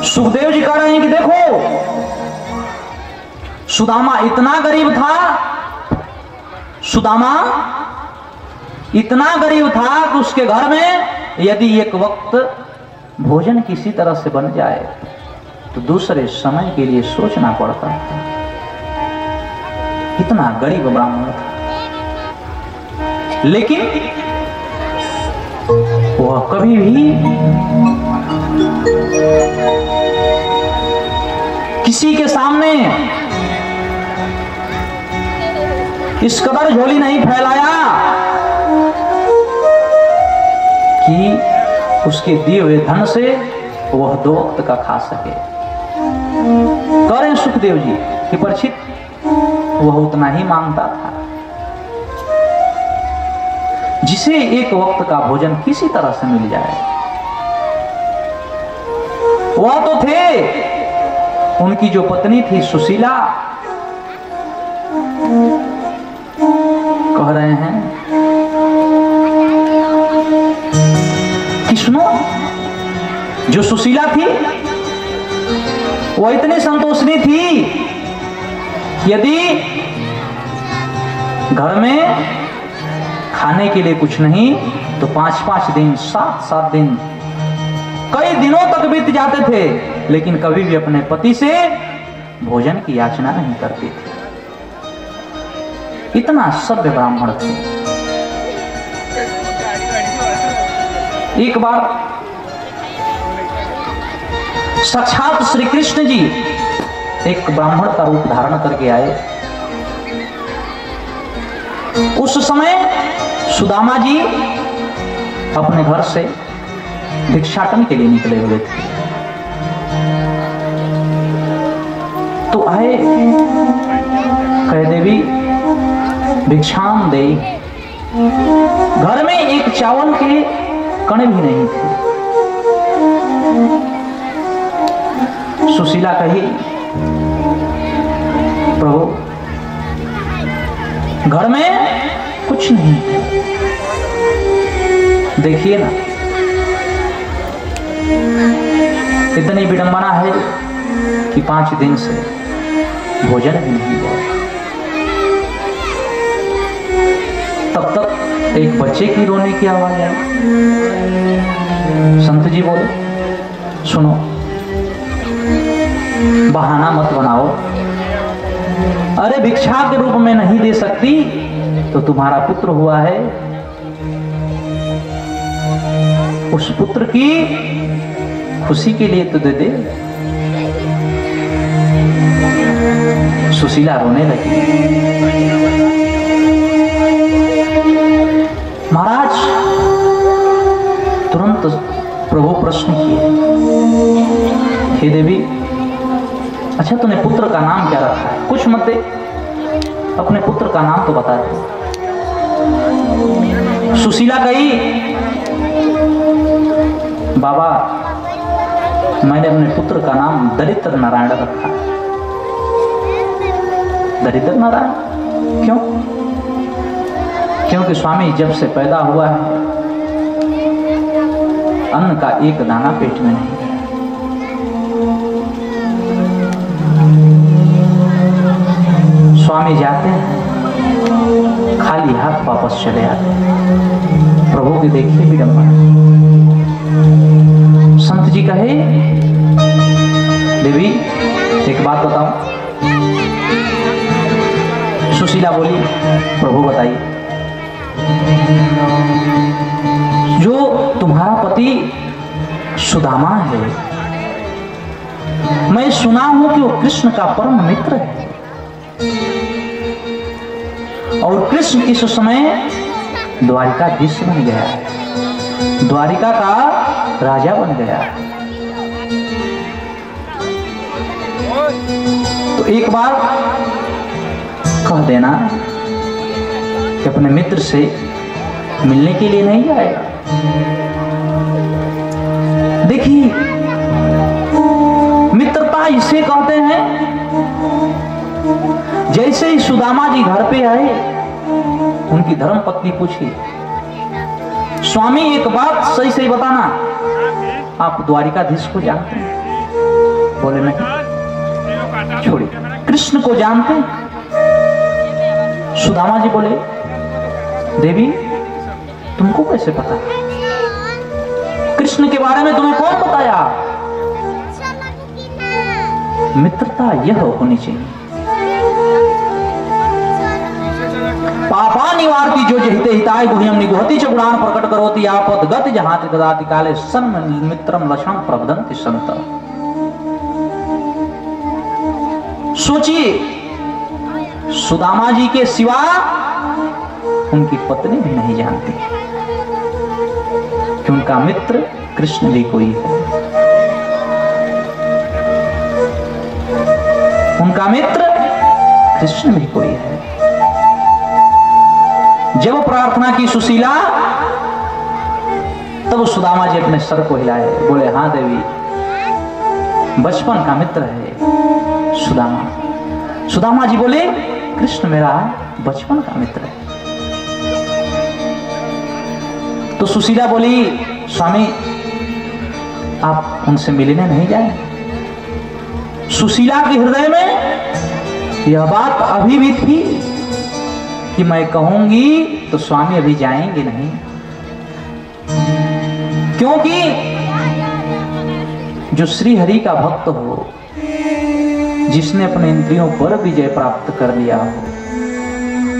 सुखदेव जी कह रहे हैं कि देखो सुदामा इतना गरीब था, सुदामा इतना गरीब था कि उसके घर में यदि एक वक्त भोजन किसी तरह से बन जाए तो दूसरे समय के लिए सोचना पड़ता था। इतना गरीब ब्राह्मण था, लेकिन वह कभी भी किसी के सामने इस कदर झोली नहीं फैलाया कि उसके दिए हुए धन से वह 2 वक्त का खा सके। कह रहे सुखदेव जी कि परीक्षित वह उतना ही मांगता था जिसे 1 वक्त का भोजन किसी तरह से मिल जाए। वह तो थे, उनकी जो पत्नी थी सुशीला, कह रहे हैं कि सुनो, जो सुशीला थी वह इतनी संतोषनी थी, यदि घर में खाने के लिए कुछ नहीं तो 5-5 दिन 7-7 दिन कई दिनों तक बीत जाते थे, लेकिन कभी भी अपने पति से भोजन की याचना नहीं करती थी। इतना सभ्य ब्राह्मण थे। एक बार साक्षात श्री कृष्ण जी एक ब्राह्मण का रूप धारण करके आए। उस समय सुदामा जी अपने घर से भिक्षाटन के लिए निकले हुए थे। तो आए, कहे देवी भिक्षाम दे। घर में एक चावल के कण भी नहीं थे। सुशीला कही, प्रभु घर में कुछ नहीं, देखिए ना, इतनी विडंबना है कि 5 दिन से भोजन भी नहीं हुआ। तब तक एक बच्चे की रोने की आवाज आई। संत जी बोले, सुनो, बहाना मत बनाओ। अरे भिक्षा के रूप में नहीं दे सकती तो तुम्हारा पुत्र हुआ है, उस पुत्र की खुशी के लिए तो दे दे। सुशीला रोने लगी। महाराज तुरंत प्रभु प्रश्न किए, हे देवी, अच्छा तूने पुत्र का नाम क्या रखा है? कुछ मत दे, अपने पुत्र का नाम तो बता दे। सुशीला कही, बाबा मैंने अपने पुत्र का नाम दरिद्र नारायण रखा है। दरिद्र नारायण क्यों? क्योंकि स्वामी जब से पैदा हुआ है अन्न का एक दाना पेट में नहीं गया। स्वामी जाते हैं खाली हाथ वापस चले आते हैं। प्रभु की देखिए विडंबना। संत जी कहे, देवी एक बात बताओ। सुशीला बोली, प्रभु बताइए। जो तुम्हारा पति सुदामा है, मैं सुना हूं कि वो कृष्ण का परम मित्र है, और कृष्ण इस समय द्वारिकाधीश बन गया है, द्वारिका का राजा बन गया है। तो एक बार कह देना कि अपने मित्र से मिलने के लिए नहीं जाएगा। देखिए मित्रता इसे कहते हैं। जैसे ही सुदामा जी घर पे आए, उनकी धर्म पत्नी पूछी, स्वामी एक बात सही सही बताना, आप द्वारिकाधीश को जानते हैं? बोले नहीं, छोड़िए, कृष्ण को जानते? सुदामा जी बोले, देवी तुमको कैसे पता? कृष्ण के बारे में तुम्हें कौन बताया? मित्रता यह होनी चाहिए। पापा निवारती जो जहिते हिताय गुह्यम निगुहति च गुणान प्रकट करोति आपद गति जहाति ददाति काले सन मित्रम लक्षण प्रवदन्ति संत। सोचिए, सुदामा जी के सिवा उनकी पत्नी भी नहीं जानती कि उनका मित्र कृष्ण भी कोई है। उनका मित्र कृष्ण भी कोई है। जब प्रार्थना की सुशीला, तब सुदामा जी अपने सर को हिलाए, बोले, हाँ देवी, बचपन का मित्र है सुदामा। सुदामा जी बोले, कृष्ण मेरा बचपन का मित्र है। तो सुशीला बोली, स्वामी आप उनसे मिलने नहीं जाए? सुशीला के हृदय में यह बात अभी भी थी कि मैं कहूंगी तो स्वामी अभी जाएंगे नहीं, क्योंकि जो श्री हरि का भक्त हो, जिसने अपने इंद्रियों पर विजय प्राप्त कर लिया हो,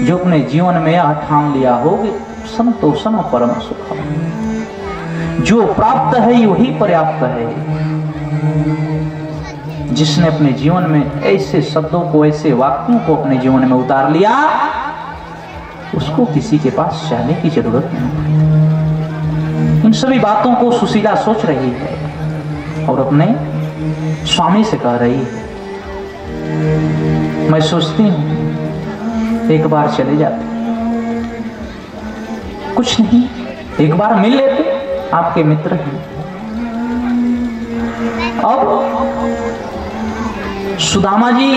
जो अपने जीवन में यह ठान लिया हो कि संतोषम परम सुखम, जो प्राप्त है वही पर्याप्त है, जिसने अपने जीवन में ऐसे शब्दों को, ऐसे वाक्यों को अपने जीवन में उतार लिया, उसको किसी के पास जाने की जरूरत नहीं पड़ती। इन सभी बातों को सुशीला सोच रही है और अपने स्वामी से कह रही है, मैं सोचती हूं एक बार चले जाते, कुछ नहीं, एक बार मिल लेते, आपके मित्र हैं। अब सुदामा जी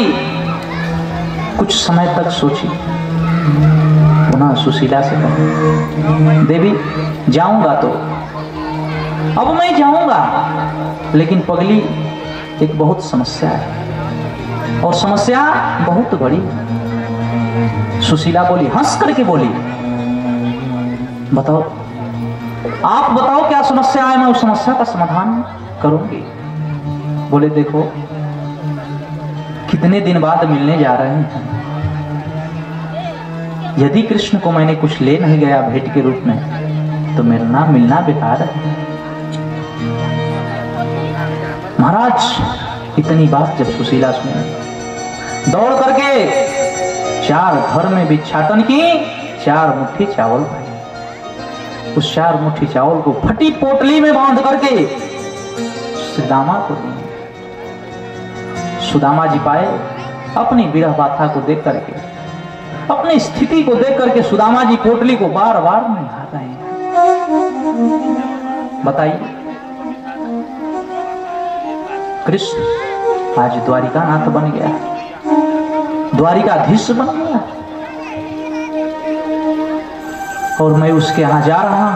कुछ समय तक सोची, पुनः सुशीला से कहा, देवी जाऊंगा तो अब मैं जाऊंगा, लेकिन पगली एक बहुत समस्या है, और समस्या बहुत बड़ी। सुशीला बोली, हंस करके बोली, बताओ, आप बताओ क्या समस्या है, मैं उस समस्या का समाधान करूंगी। बोले, देखो कितने दिन बाद मिलने जा रहे हैं, यदि कृष्ण को मैंने कुछ ले नहीं गया भेंट के रूप में, तो मेरा मिलना बेकार है। महाराज, इतनी बात जब सुशीला सुनी, दौड़ करके 4 घर में भिक्षाटन की, 4 मुट्ठी चावल पाई। उस 4 मुट्ठी चावल को फटी पोटली में बांध करके सुदामा को दी। सुदामा जी पाए, अपनी विरह बाथा को देख करके, अपनी स्थिति को देख करके सुदामा जी पोटली को बार बार निहार रहे हैं। बताइए, कृष्ण आज द्वारिकानाथ बन गया, द्वारिकाधीश बन गया, और मैं उसके यहां जा रहा हूं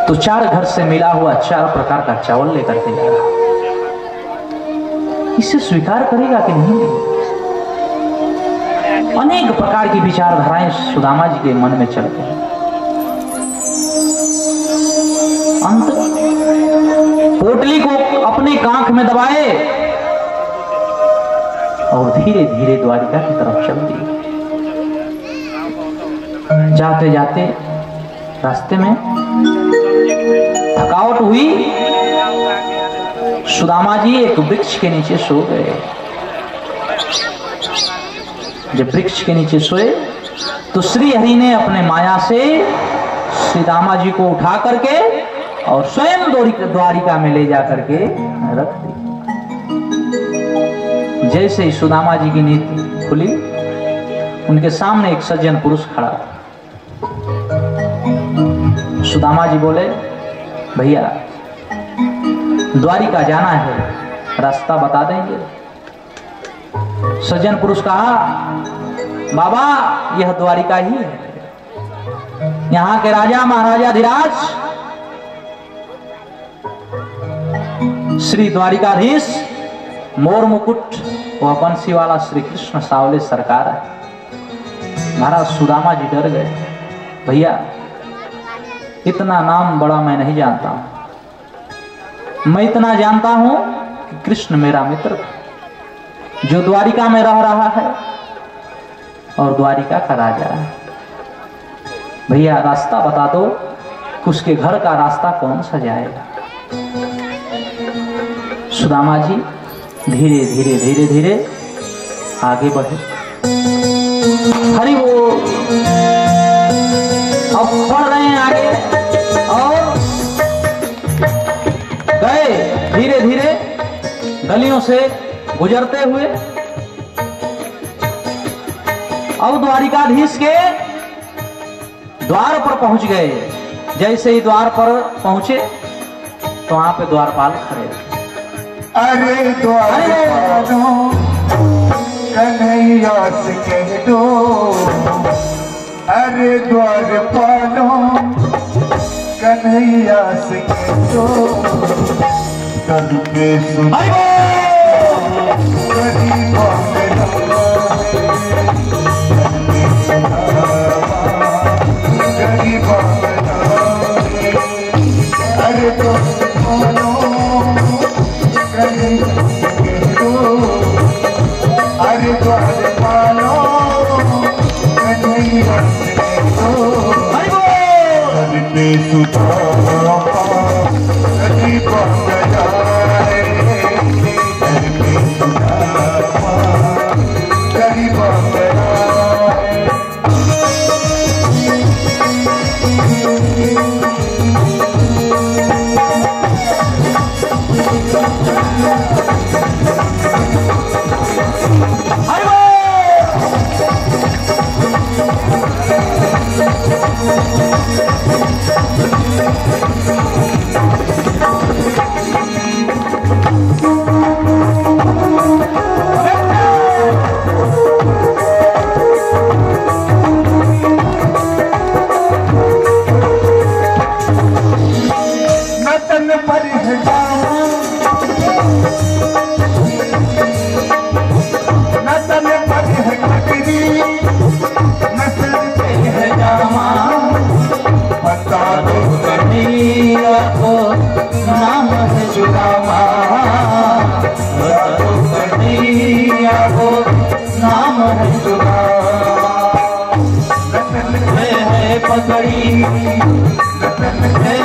तो 4 घर से मिला हुआ 4 प्रकार का चावल लेकर के जा रहा। इसे स्वीकार करेगा कि नहीं? अनेक प्रकार की विचारधाराएं सुदामा जी के मन में चलती हैं। अंत पोटली को अपने कांख में दबाए और धीरे धीरे द्वारिका की तरफ चल दिए। जाते जाते रास्ते में थकावट हुई, सुदामा जी एक वृक्ष के नीचे सो गए। जब वृक्ष के नीचे सोए तो श्री हरि ने अपने माया से सुदामा जी को उठा करके और स्वयं द्वारिका में ले जा करके रख दी। जैसे ही सुदामा जी की नींद खुली, उनके सामने एक सज्जन पुरुष खड़ा। सुदामा जी बोले, भैया द्वारिका जाना है, रास्ता बता देंगे? सज्जन पुरुष कहा, बाबा यह द्वारिका ही है, यहाँ के राजा महाराजा धीराज श्री द्वारिकाधीश मोर मुकुट व बंसी वाला श्री कृष्ण सावले सरकार है। महाराज सुदामा जी डर गए, भैया इतना नाम बड़ा मैं नहीं जानता हूं, मैं इतना जानता हूं कि कृष्ण मेरा मित्र जो द्वारिका में रह रहा है और द्वारिका का राजा है। भैया रास्ता बता दो कि उसके घर का रास्ता कौन सा जाएगा। सुदामा जी धीरे धीरे धीरे धीरे आगे बढ़े। हरि वो अब बढ़ रहे हैं आगे और गए धीरे धीरे गलियों से गुजरते हुए अब द्वारिकाधीश के द्वार पर पहुंच गए। जैसे ही द्वार पर पहुंचे तो वहां पे द्वारपाल खड़े थे। अरे द्वारपालो कन्हैया से कह दो, अरे द्वारपालो कन्हैया से कह दो, कल के अरे तो अरे द्वारपालो कन्हैया से कह दो, कल पे सुदामा कभी पहुंच जाए, कल पे सुदामा कभी पहुंच जाए।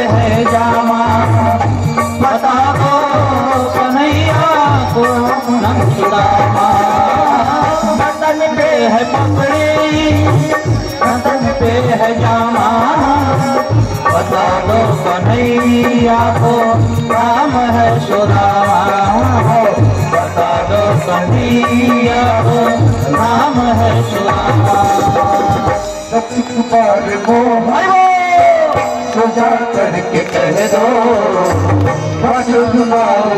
है जामा बता दो कन्हैया को नम सुदामा, बटन पे है पकड़ी बटन पे है जामा, बता दो कन्हैया को नाम है सुदामा, बता दो कन्हैया को नाम है सुदामा। सजा करके कह दो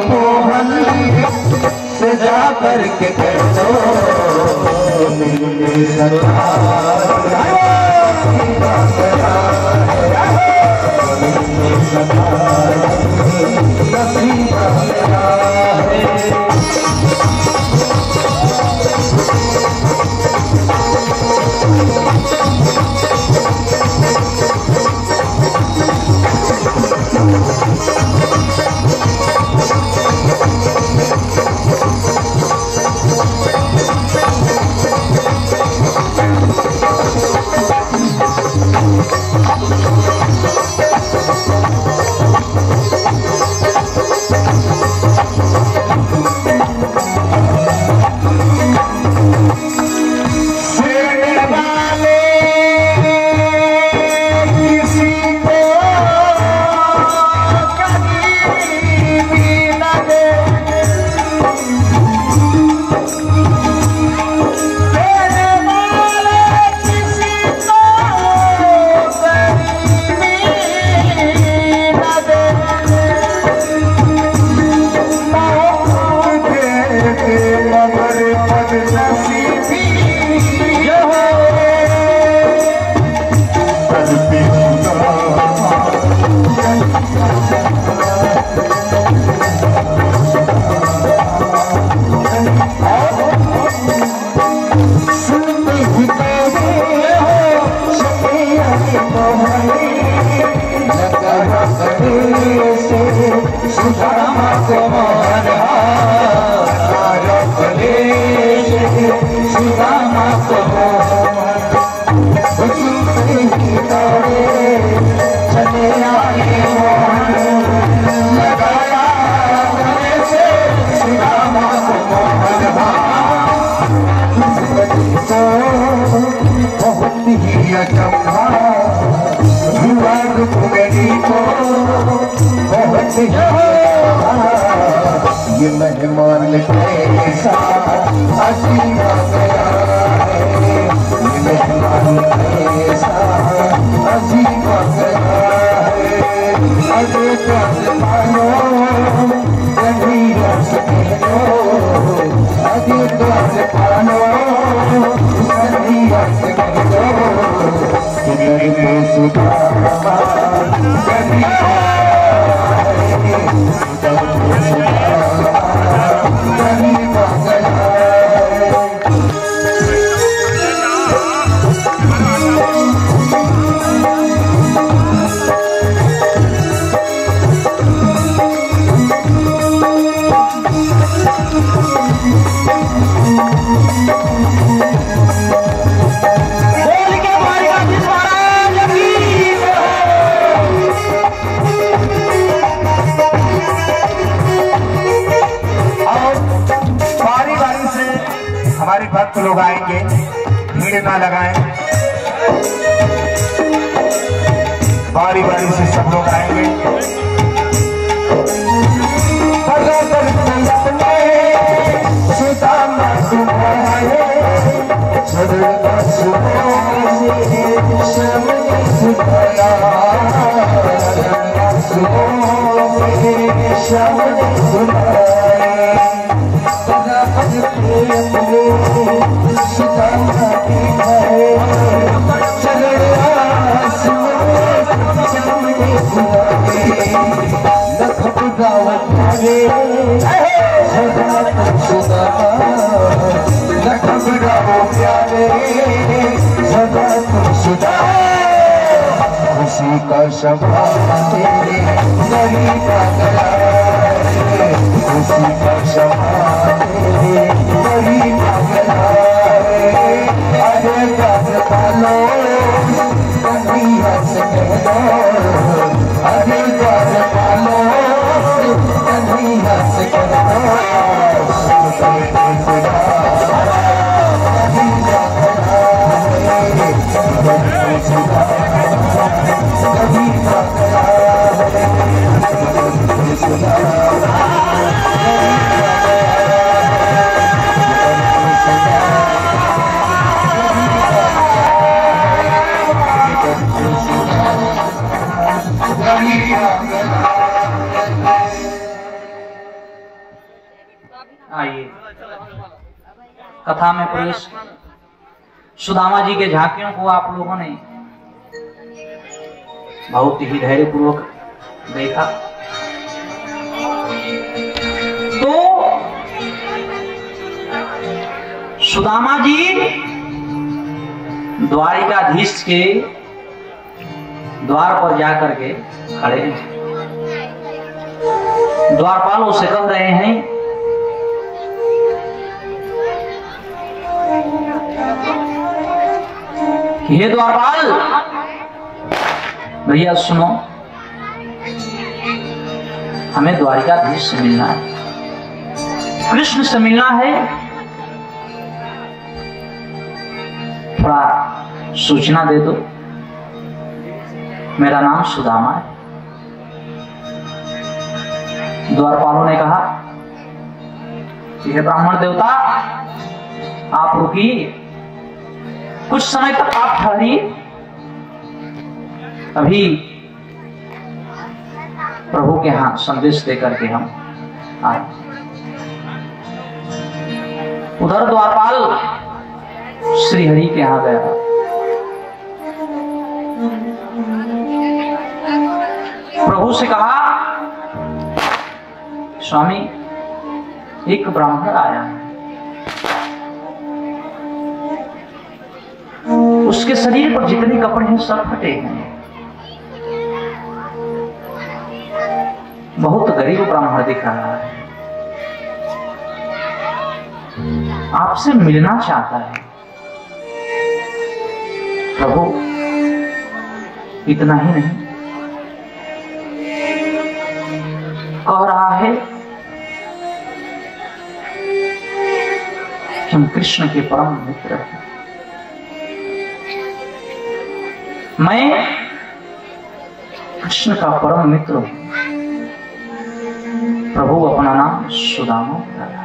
मोहन, सजा करके कह दो मेरे ये मेहमान कैसा अजीब आ गया है, ये मेहमान कैसा अजीब आ गया है। अरे कैसे मानो कहीं रस लो, अरे कैसे मानो कहीं रस लो, तुम्हें तो सुधारा कभी हमारे भक्त लोग आएंगे, भीड़ ना लगाएं, बारी बारी से सब लोग आएंगे। खुशी का शब्द तेरे नहीं पागला, खुशी का शब्द तेरे नहीं पागला। अरे गाज पालो कहीं हंस करो, अरे गाज पालो कहीं हंस करो। आइए कथा में प्रवेश। सुदामा जी के झांकियों को आप लोगों ने बहुत ही धैर्यपूर्वक देखा। तो सुदामा जी द्वारिकाधीश के द्वार पर जाकर के खड़े हैं। द्वारपालों से कह रहे हैं, हे द्वारपाल भैया सुनो, हमें द्वारिकाधीश से मिलना है, कृष्ण से मिलना है। थोड़ा सूचना दे दो, मेरा नाम सुदामा है। द्वारपालों ने कहा कि हे ब्राह्मण देवता, आप रुकिए, कुछ समय तक आप ठहरिए, अभी प्रभु के यहाँ संदेश देकर के हम आए। उधर द्वारपाल श्री हरि के यहाँ गया। प्रभु से कहा, स्वामी एक ब्राह्मण आया है, उसके शरीर पर जितने कपड़े हैं सब फटे हैं, बहुत गरीब ब्राह्मण दिख रहा है, आपसे मिलना चाहता है। प्रभु इतना ही नहीं, कह रहा है कि हम कृष्ण के परम मित्र हैं। मैं कृष्ण का परम मित्र हूं। प्रभु अपना नाम सुदामा बताया।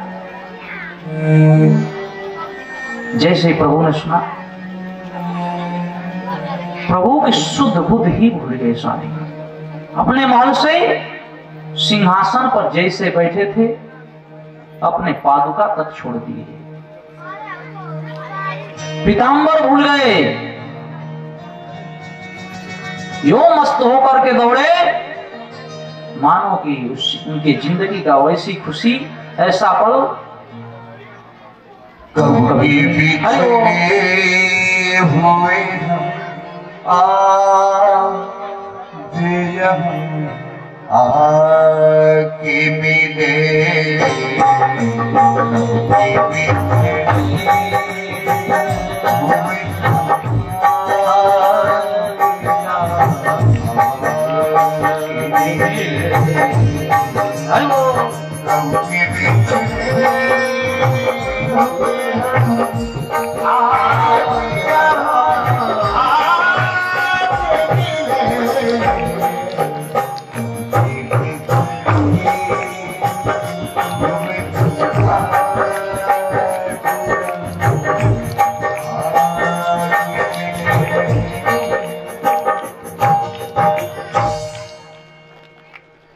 जैसे ही प्रभु ने सुना, प्रभु की शुद्ध बुद्ध ही भूल गए स्वामी। अपने महल से सिंहासन पर जैसे बैठे थे, अपने पादुका तक छोड़ दिए, पीतांबर भूल गए। यो मस्त होकर के दौड़े मानो कि उनकी जिंदगी का वैसी खुशी, ऐसा पल कभी भी हुए आके मिले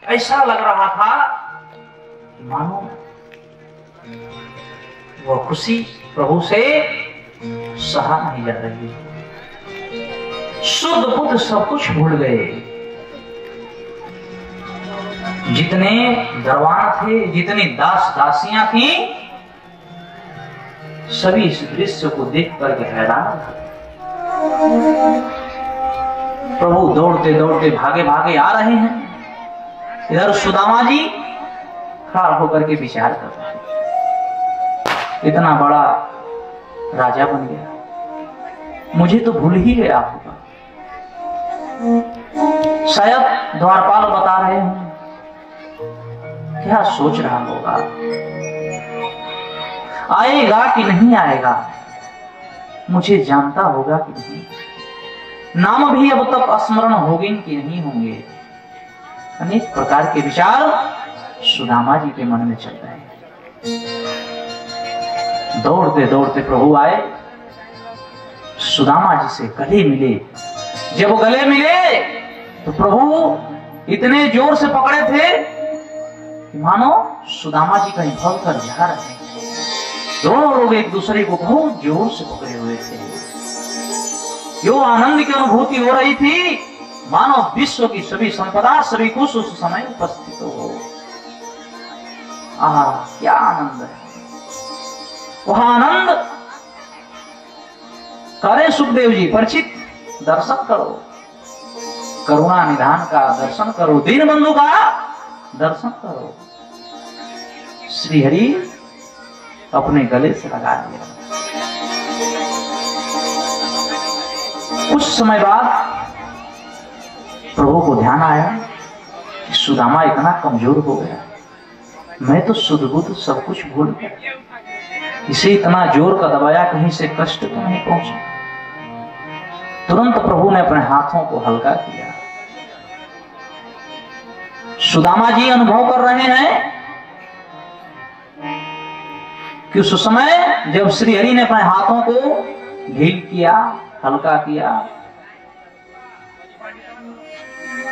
ऐसा लग रहा था मानो वह खुशी प्रभु से सहा नहीं जा रही। शुद्ध बुद्ध सब कुछ भूल गए। जितने दरबार थे, जितनी दास दासियां थी, सभी इस दृश्य को देख करके हैरान थे। प्रभु दौड़ते दौड़ते भागे भागे आ रहे हैं। इधर सुदामा जी खड़ा होकर के विचार कर रहे हैं, इतना बड़ा राजा बन गया, मुझे तो भूल ही गया होगा। शायद द्वारपाल बता रहे हैं, क्या सोच रहा होगा, आएगा कि नहीं आएगा, मुझे जानता होगा कि नहीं, नाम भी अब तक स्मरण होंगे कि नहीं होंगे। अनेक प्रकार के विचार सुदामा जी के मन में चल रहे हैं। दौड़ते दौड़ते प्रभु आए, सुदामा जी से गले मिले। जब वो गले मिले तो प्रभु इतने जोर से पकड़े थे कि मानो सुदामा जी कहीं भग कर जा रहे हैं। दोनों लोग एक दूसरे को बहुत जोर से पकड़े हुए थे। जो आनंद की अनुभूति हो रही थी, मानो विश्व की सभी संपदा, सभी कुछ उस समय उपस्थित हो। आहा, क्या आनंद है! वह आनंद करें सुखदेव जी, परिचित दर्शन करो, करुणा निधान का दर्शन करो, दीन बंधु का दर्शन करो। श्री हरि अपने गले से लगा दिया। कुछ समय बाद प्रभु को ध्यान आया कि सुदामा इतना कमजोर हो गया, मैं तो शुद्ध बुद्ध सब कुछ भूल गया, इसे इतना जोर का दबाया, कहीं से कष्ट तो नहीं पहुंचा। तुरंत प्रभु ने अपने हाथों को हल्का किया। सुदामा जी अनुभव कर रहे हैं कि उस समय जब श्री हरि ने अपने हाथों को ढील किया, हल्का किया,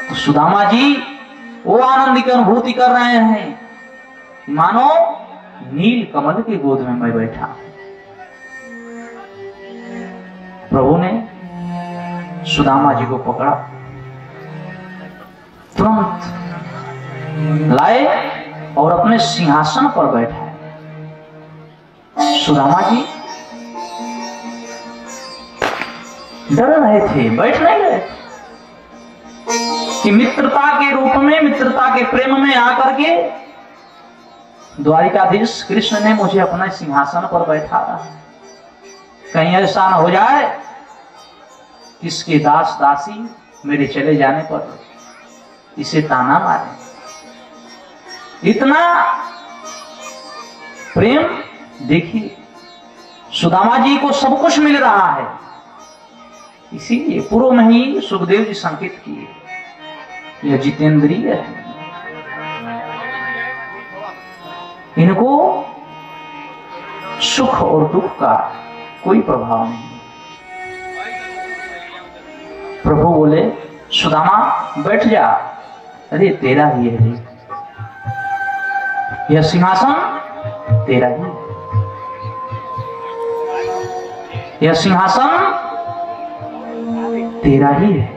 तो सुदामा जी वो आनंद की अनुभूति कर रहे हैं, मानो नील कमल की गोद में मैं बैठा। प्रभु ने सुदामा जी को पकड़ा, तुरंत लाए और अपने सिंहासन पर बैठाए। सुदामा जी डर रहे थे, बैठ नहीं रहे कि मित्रता के रूप में, मित्रता के प्रेम में आकर के द्वारिकाधीश कृष्ण ने मुझे अपने सिंहासन पर बैठा रहा। कहीं ऐसा न हो जाए कि इसके दास दासी मेरे चले जाने पर इसे ताना मारे। इतना प्रेम देखिए, सुदामा जी को सब कुछ मिल रहा है, इसीलिए पूर्व में ही सुखदेव जी संकेत किए, यह जितेंद्रिय है, इनको सुख और दुख का कोई प्रभाव नहीं। प्रभु बोले सुदामा बैठ जा। अरे तेरा ही है, यह सिंहासन तेरा ही, यह सिंहासन तेरा ही है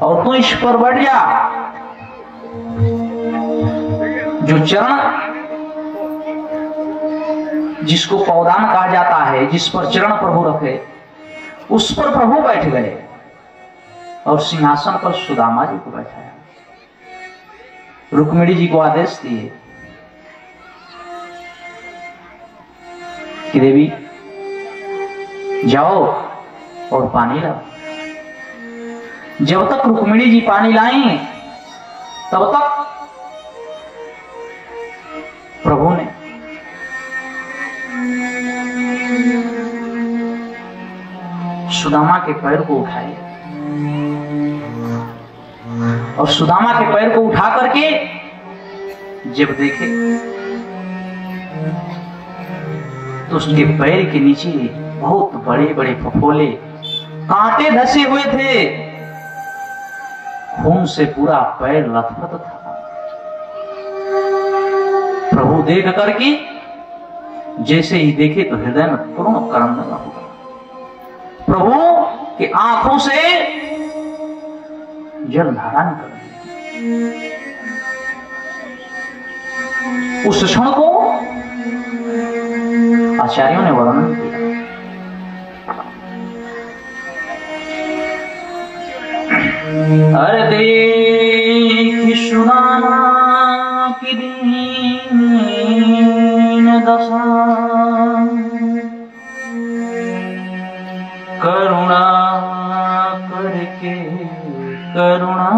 और तू इस पर बैठ जा। जो चरण, जिसको पौदान कहा जाता है, जिस पर चरण प्रभु रखे, उस पर प्रभु बैठ गए और सिंहासन पर सुदामा जी को बैठाया। रुक्मिणी जी को आदेश दिए कि देवी जाओ और पानी लाओ। जब तक रुक्मिणी जी पानी लाई तब तक प्रभु ने सुदामा के पैर को उठाए और सुदामा के पैर को उठा करके जब देखे तो उसके पैर के नीचे बहुत बड़े बड़े फफोले, कांटे धसे हुए थे, खून से पूरा पैर लथपथ था। प्रभु देख करके जैसे ही देखे तो हृदय में पूर्ण कर्म लगा हुआ। प्रभु की आंखों से जल धारा निकल गई। उस क्षण को आचार्यों ने वर्णन किया। अरे देख सुदामा की दीन दशा, करुणा करके करुणा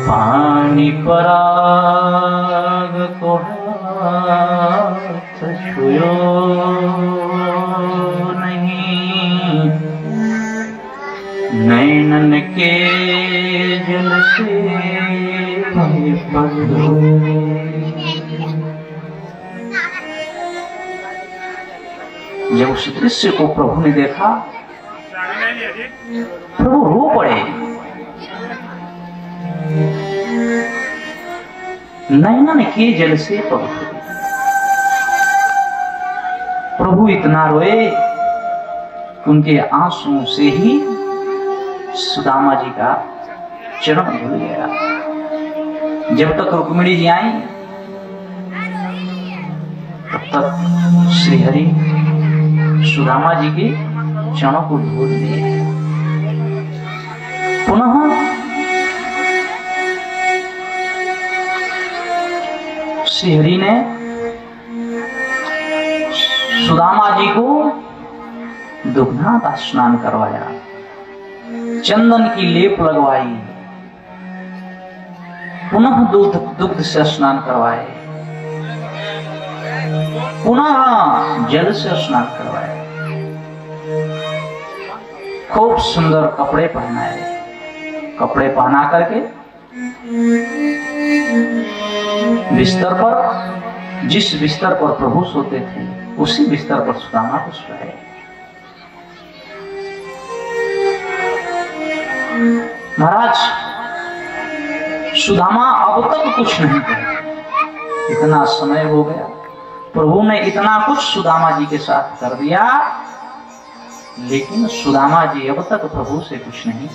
पानी पराग को हाथ छुयो नहीं, नैनन के जल से पकड़ो। जब उस दृश्य को प्रभु ने देखा, प्रभु रो पड़े। नैनन के जल से पवित्र, प्रभु इतना रोए कि उनके आंसुओं से ही सुदामा जी का चरण धुल गया। जब तक रुक्मिणी जी आई तब तक श्रीहरि सुदामा जी के चरणों को धुल दिए। पुनः श्रीहरि ने सुदामा जी को दुग्धा का स्नान करवाया, चंदन की लेप लगवाई, पुनः दुग्ध से स्नान करवाए, पुनः जल से स्नान करवाए, खूब सुंदर कपड़े पहनाए। कपड़े पहना करके बिस्तर पर, जिस बिस्तर पर प्रभु सोते थे उसी बिस्तर पर सुदामा को सुलाए। महाराज, सुदामा अब तक कुछ नहीं कहा। इतना समय हो गया, प्रभु ने इतना कुछ सुदामा जी के साथ कर दिया, लेकिन सुदामा जी अब तक प्रभु से कुछ नहीं।